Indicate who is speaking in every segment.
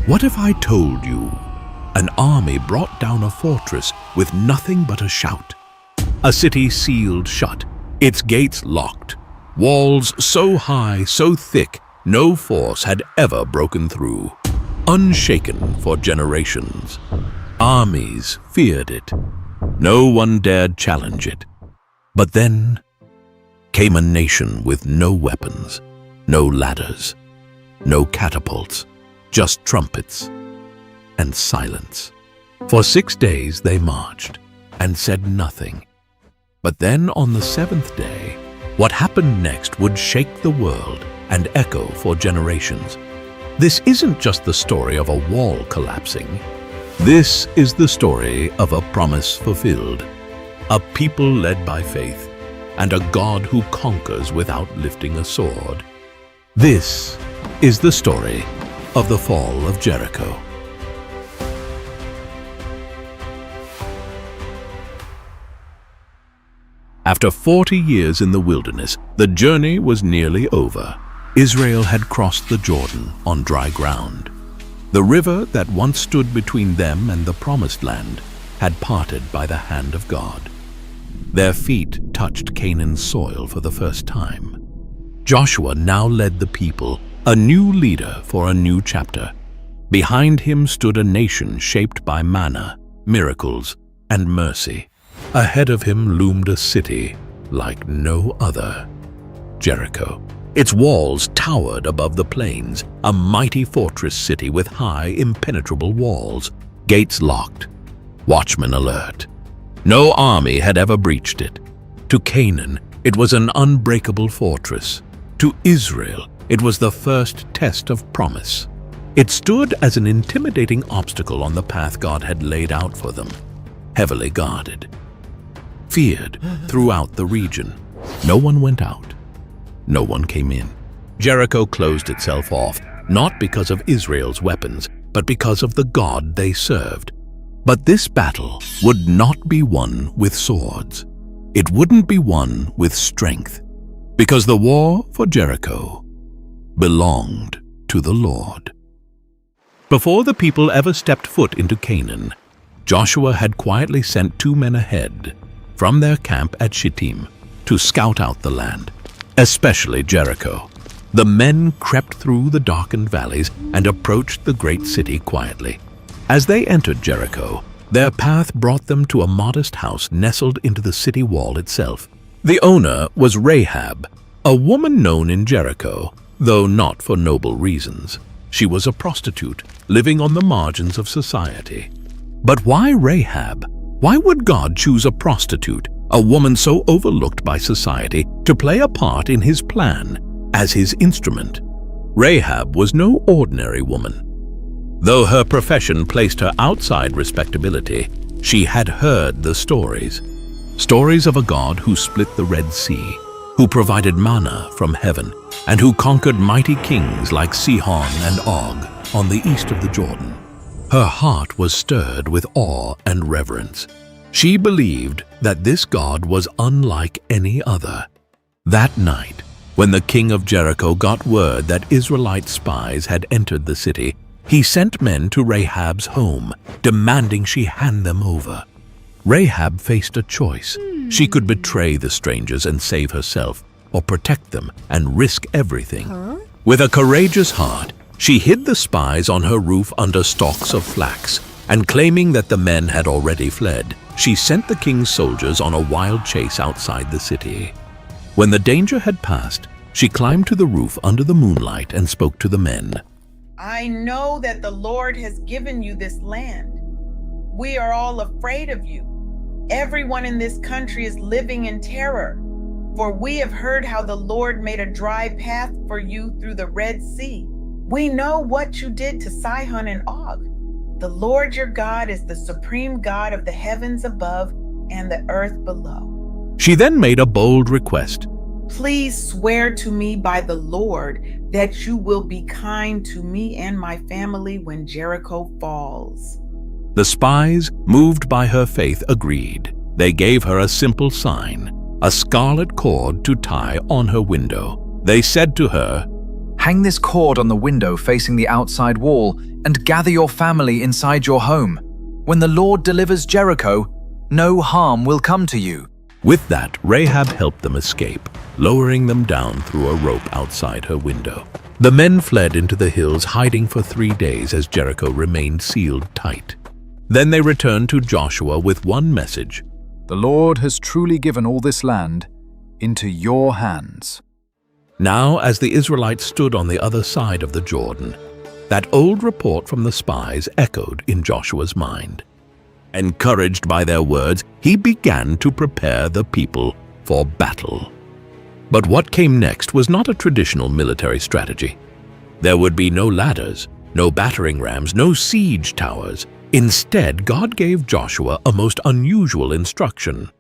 Speaker 1: What if I told you an army brought down a fortress with nothing but a shout? A city sealed shut, its gates locked, walls so high, so thick, no force had ever broken through. Unshaken for generations, armies feared it. No one dared challenge it. But then came a nation with no weapons, no ladders, no catapults, just trumpets and silence. For 6 days they marched and said nothing. But then on the 7th day, what happened next would shake the world and echo for generations. This isn't just the story of a wall collapsing. This is the story of a promise fulfilled, a people led by faith, and a God who conquers without lifting a sword. This is the story of the fall of Jericho. After 40 years in the wilderness, the journey was nearly over. Israel had crossed the Jordan on dry ground. The river that once stood between them and the Promised Land had parted by the hand of God. Their feet touched Canaan's soil for the first time. Joshua now led the people, a new leader for a new chapter. Behind him stood a nation shaped by manna, miracles, and mercy. Ahead of him loomed a city like no other, Jericho. Its walls towered above the plains, a mighty fortress city with high, impenetrable walls, gates locked, watchmen alert. No army had ever breached it. To Canaan, it was an unbreakable fortress. To Israel, it was the first test of promise. It stood as an intimidating obstacle on the path God had laid out for them, heavily guarded. Feared throughout the region, no one went out. No one came in. Jericho closed itself off, not because of Israel's weapons, but because of the God they served. But this battle would not be won with swords. It wouldn't be won with strength, because the war for Jericho belonged to the Lord. Before the people ever stepped foot into Canaan, Joshua had quietly sent 2 men ahead from their camp at Shittim to scout out the land, especially Jericho. The men crept through the darkened valleys and approached the great city quietly. As they entered Jericho, their path brought them to a modest house nestled into the city wall itself. The owner was Rahab, a woman known in Jericho, though not for noble reasons. She was a prostitute, living on the margins of society. But why Rahab? Why would God choose a prostitute, a woman so overlooked by society, to play a part in his plan as his instrument? Rahab was no ordinary woman. Though her profession placed her outside respectability, she had heard the stories. Stories of a God who split the Red Sea, who provided manna from heaven, and who conquered mighty kings like Sihon and Og on the east of the Jordan. Her heart was stirred with awe and reverence. She believed that this God was unlike any other. That night, when the king of Jericho got word that Israelite spies had entered the city, he sent men to Rahab's home, demanding she hand them over. Rahab faced a choice. She could betray the strangers and save herself, or protect them and risk everything. With a courageous heart, she hid the spies on her roof under stalks of flax, and claiming that the men had already fled, she sent the king's soldiers on a wild chase outside the city. When the danger had passed, she climbed to the roof under the moonlight and spoke to the men.
Speaker 2: I know that the Lord has given you this land. We are all afraid of you. Everyone in this country is living in terror, for we have heard how the Lord made a dry path for you through the Red Sea. We know what you did to Sihon and Og. The Lord your God is the supreme God of the heavens above and the earth below.
Speaker 1: She then made a bold request.
Speaker 2: Please swear to me by the Lord that you will be kind to me and my family when Jericho falls.
Speaker 1: The spies, moved by her faith, agreed. They gave her a simple sign, a scarlet cord to tie on her window. They said to her,
Speaker 3: Hang this cord on the window facing the outside wall and gather your family inside your home. When the Lord delivers Jericho, no harm will come to you."
Speaker 1: With that, Rahab helped them escape, lowering them down through a rope outside her window. The men fled into the hills, hiding for 3 days as Jericho remained sealed tight. Then they returned to Joshua with one message:
Speaker 3: "The Lord has truly given all this land into your hands."
Speaker 1: Now, as the Israelites stood on the other side of the Jordan, that old report from the spies echoed in Joshua's mind. Encouraged by their words, he began to prepare the people for battle. But what came next was not a traditional military strategy. There would be no ladders, no battering rams, no siege towers. Instead, God gave Joshua a most unusual instruction.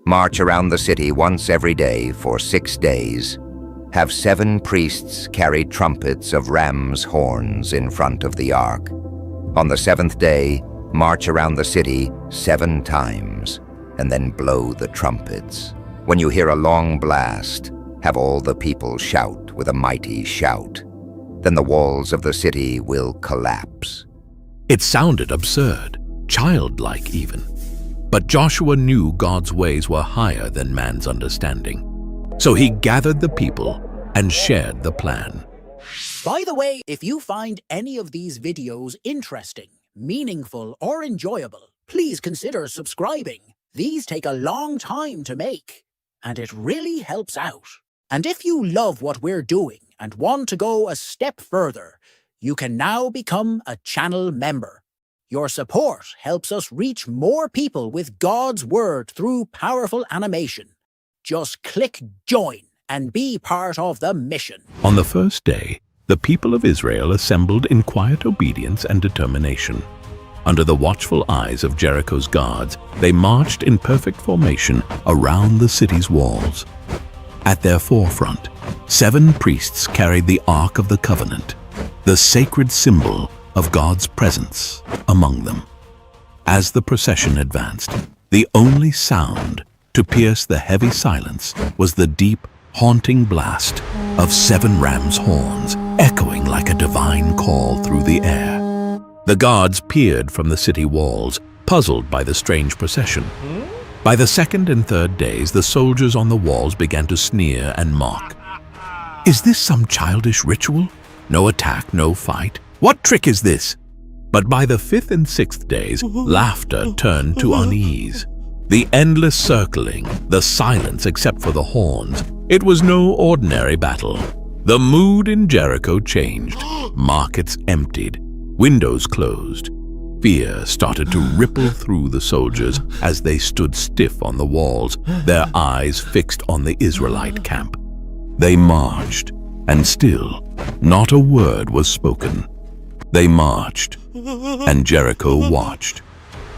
Speaker 4: "March around the city once every day for 6 days. Have 7 priests carry trumpets of ram's horns in front of the ark. On the 7th day, march around the city 7 times, and then blow the trumpets. When you hear a long blast, have all the people shout with a mighty shout. Then the walls of the city will collapse."
Speaker 1: It sounded absurd, childlike even. But Joshua knew God's ways were higher than man's understanding. So he gathered the people and shared the plan.
Speaker 5: By the way, if you find any of these videos interesting, meaningful, or enjoyable, please consider subscribing. These take a long time to make, and it really helps out. And if you love what we're doing and want to go a step further, you can now become a channel member. Your support helps us reach more people with God's Word through powerful animation. Just click join and be part of the mission.
Speaker 1: On the first day, the people of Israel assembled in quiet obedience and determination. Under the watchful eyes of Jericho's guards, they marched in perfect formation around the city's walls. At their forefront, 7 priests carried the Ark of the Covenant, the sacred symbol of God's presence among them. As the procession advanced, the only sound to pierce the heavy silence was the deep, haunting blast of 7 ram's horns, echoing like a divine call through the air. The guards peered from the city walls, puzzled by the strange procession. By the 2nd and 3rd days, the soldiers on the walls began to sneer and mock. "Is this some childish ritual? No attack, no fight. What trick is this?" But by the 5th and 6th days, laughter turned to unease. The endless circling, the silence except for the horns. It was no ordinary battle. The mood in Jericho changed. Markets emptied. Windows closed. Fear started to ripple through the soldiers as they stood stiff on the walls, their eyes fixed on the Israelite camp. They marched, and still not a word was spoken. They marched, and Jericho watched.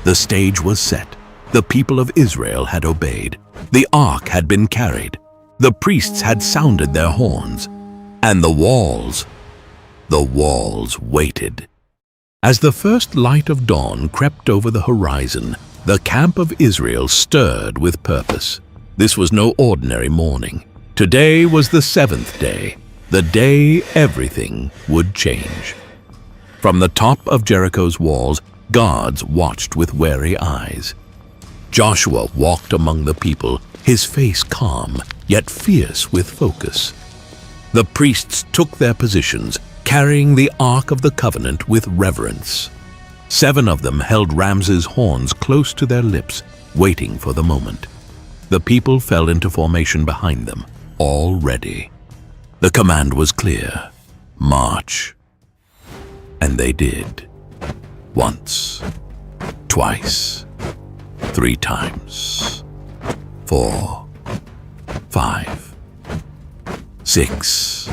Speaker 1: The stage was set. The people of Israel had obeyed. The ark had been carried. The priests had sounded their horns. And the walls waited. As the first light of dawn crept over the horizon, the camp of Israel stirred with purpose. This was no ordinary morning. Today was the 7th day, the day everything would change. From the top of Jericho's walls, guards watched with wary eyes. Joshua walked among the people, his face calm, yet fierce with focus. The priests took their positions, carrying the Ark of the Covenant with reverence. 7 of them held Ramses' horns close to their lips, waiting for the moment. The people fell into formation behind them, all ready. The command was clear: march. And they did. Once, twice, 3 times, 4, 5, 6.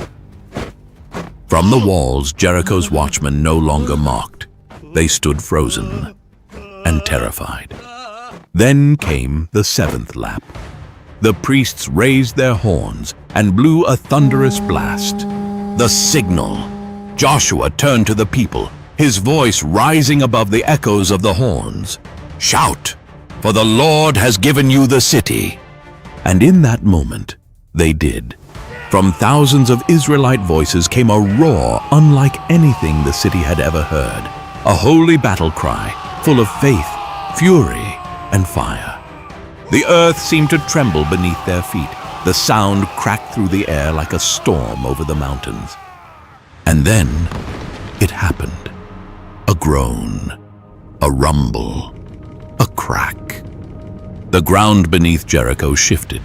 Speaker 1: From the walls, Jericho's watchmen no longer mocked. They stood frozen and terrified. Then came the 7th lap. The priests raised their horns and blew a thunderous blast. The signal. Joshua turned to the people, his voice rising above the echoes of the horns. "Shout, for the Lord has given you the city." And in that moment, they did. From thousands of Israelite voices came a roar unlike anything the city had ever heard, a holy battle cry full of faith, fury, and fire. The earth seemed to tremble beneath their feet. The sound cracked through the air like a storm over the mountains. And then it happened. A groan, a rumble, a crack. The ground beneath Jericho shifted.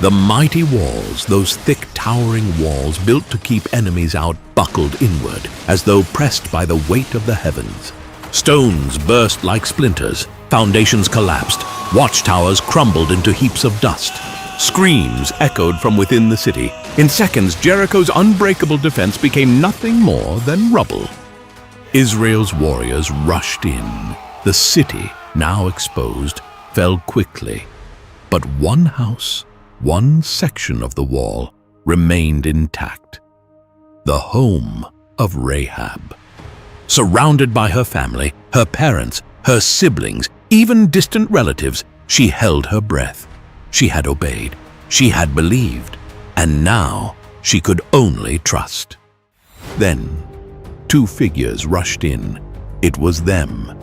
Speaker 1: The mighty walls, those thick towering walls built to keep enemies out, buckled inward as though pressed by the weight of the heavens. Stones burst like splinters, foundations collapsed, watchtowers crumbled into heaps of dust. Screams echoed from within the city. In seconds, Jericho's unbreakable defense became nothing more than rubble. Israel's warriors rushed in. The city, now exposed, fell quickly. But one house, one section of the wall, remained intact. The home of Rahab. Surrounded by her family, her parents, her siblings, even distant relatives, she held her breath. She had obeyed, she had believed, and now she could only trust. Then, two figures rushed in. It was them,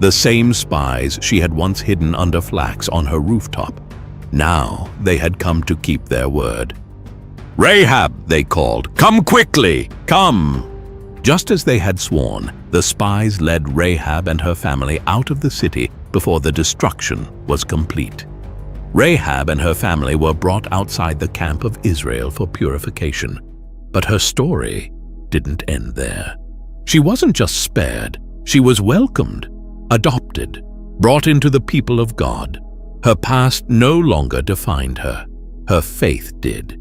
Speaker 1: the same spies she had once hidden under flax on her rooftop. Now they had come to keep their word. "Rahab," they called, "come quickly, come!" Just as they had sworn, the spies led Rahab and her family out of the city before the destruction was complete. Rahab and her family were brought outside the camp of Israel for purification. But her story didn't end there. She wasn't just spared, she was welcomed, adopted, brought into the people of God. Her past no longer defined her. Her faith did.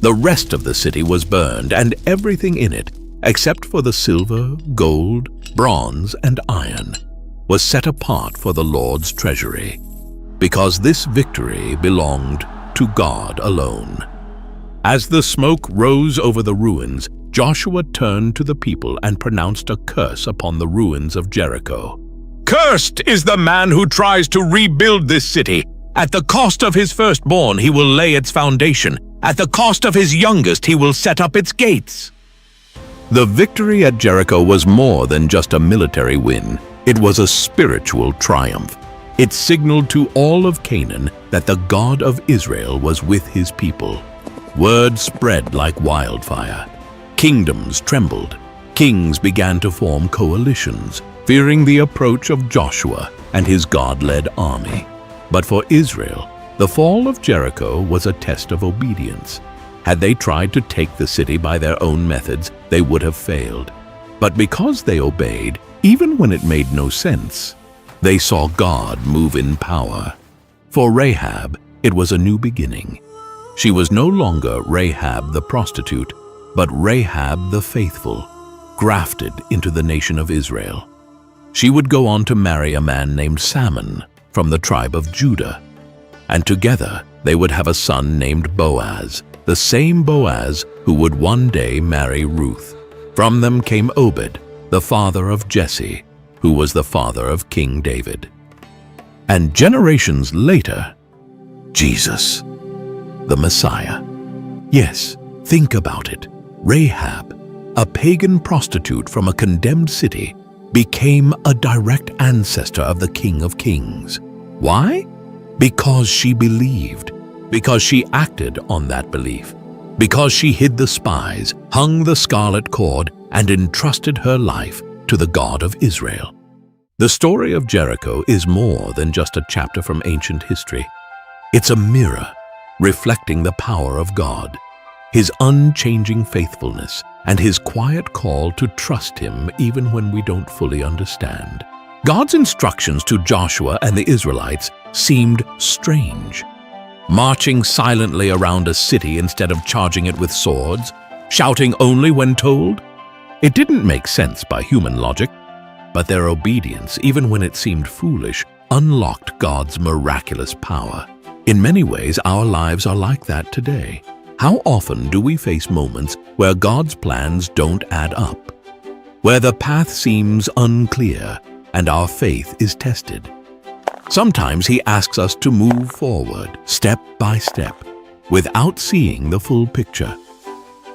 Speaker 1: The rest of the city was burned, and everything in it, except for the silver, gold, bronze, and iron, was set apart for the Lord's treasury, because this victory belonged to God alone. As the smoke rose over the ruins, Joshua turned to the people and pronounced a curse upon the ruins of Jericho. "Cursed is the man who tries to rebuild this city. At the cost of his firstborn, he will lay its foundation. At the cost of his youngest, he will set up its gates." The victory at Jericho was more than just a military win. It was a spiritual triumph. It signaled to all of Canaan that the God of Israel was with his people. Word spread like wildfire. Kingdoms trembled. Kings began to form coalitions, fearing the approach of Joshua and his God-led army. But for Israel, the fall of Jericho was a test of obedience. Had they tried to take the city by their own methods, they would have failed. But because they obeyed, even when it made no sense, they saw God move in power. For Rahab, it was a new beginning. She was no longer Rahab the prostitute, but Rahab the faithful, grafted into the nation of Israel. She would go on to marry a man named Salmon from the tribe of Judah, and together they would have a son named Boaz, the same Boaz who would one day marry Ruth. From them came Obed, the father of Jesse, who was the father of King David. And generations later, Jesus, the Messiah. Yes, think about it. Rahab, a pagan prostitute from a condemned city, became a direct ancestor of the King of Kings. Why? Because she believed, because she acted on that belief, because she hid the spies, hung the scarlet cord, and entrusted her life to the God of Israel. The story of Jericho is more than just a chapter from ancient history. It's a mirror reflecting the power of God, his unchanging faithfulness, and his quiet call to trust him even when we don't fully understand. God's instructions to Joshua and the Israelites seemed strange. Marching silently around a city instead of charging it with swords, shouting only when told. It didn't make sense by human logic, but their obedience, even when it seemed foolish, unlocked God's miraculous power. In many ways, our lives are like that today. How often do we face moments where God's plans don't add up, where the path seems unclear and our faith is tested? Sometimes he asks us to move forward, step by step, without seeing the full picture.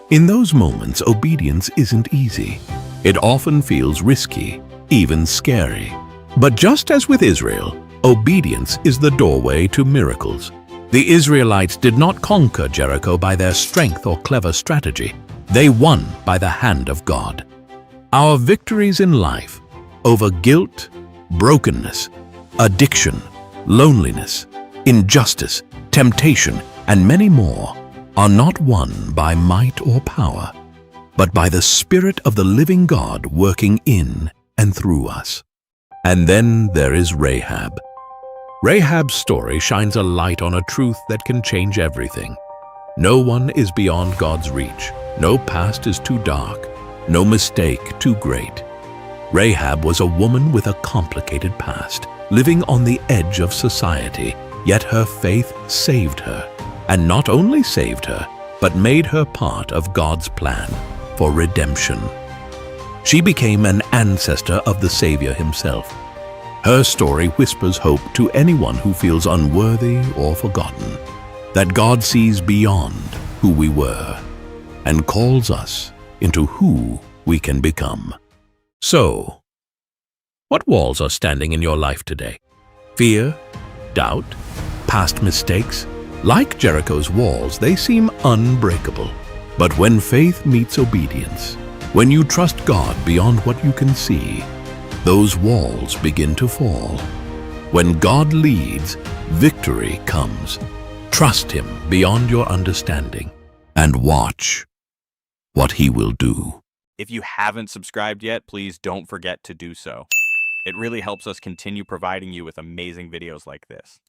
Speaker 1: In those moments, obedience isn't easy. It often feels risky, even scary. But just as with Israel, obedience is the doorway to miracles. The Israelites did not conquer Jericho by their strength or clever strategy. They won by the hand of God. Our victories in life over guilt, brokenness, addiction, loneliness, injustice, temptation, and many more are not won by might or power, but by the Spirit of the living God working in and through us. And then there is Rahab. Rahab's story shines a light on a truth that can change everything. No one is beyond God's reach. No past is too dark. No mistake too great. Rahab was a woman with a complicated past, living on the edge of society, yet her faith saved her. And not only saved her, but made her part of God's plan for redemption. She became an ancestor of the Savior himself. Her story whispers hope to anyone who feels unworthy or forgotten, that God sees beyond who we were and calls us into who we can become. So, what walls are standing in your life today? Fear? Doubt? Past mistakes? Like Jericho's walls, they seem unbreakable. But when faith meets obedience, when you trust God beyond what you can see, those walls begin to fall. When God leads, victory comes. Trust Him beyond your understanding and watch what He will do.
Speaker 6: If you haven't subscribed yet, please don't forget to do so. It really helps us continue providing you with amazing videos like this.